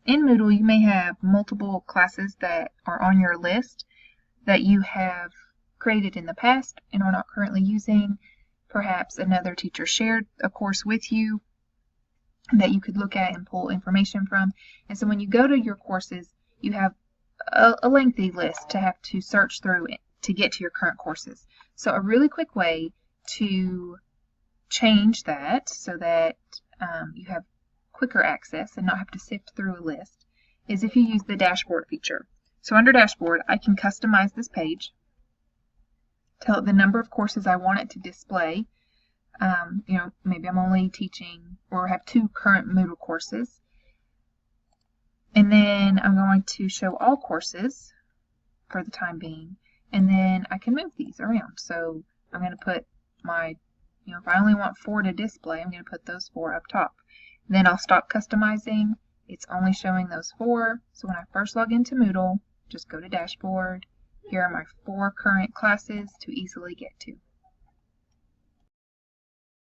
in Moodle, you may have multiple classes that are on your list that you have created in the past and are not currently using. Perhaps another teacher shared a course with you that you could look at and pull information from. And so when you go to your courses, you have a lengthy list to have to search through to get to your current courses. So a really quick way to change that so that you have quicker access and not have to sift through a list is if you use the dashboard feature. So under dashboard, I can customize this page, tell it the number of courses I want it to display. Maybe I'm only teaching or have 2 current Moodle courses. And then I'm going to show all courses for the time being. And then I can move these around. So I'm going to put my, if I only want 4 to display, I'm going to put those 4 up top. Then I'll stop customizing. It's only showing those 4. So when I first log into Moodle, just go to dashboard. Here are my 4 current classes to easily get to.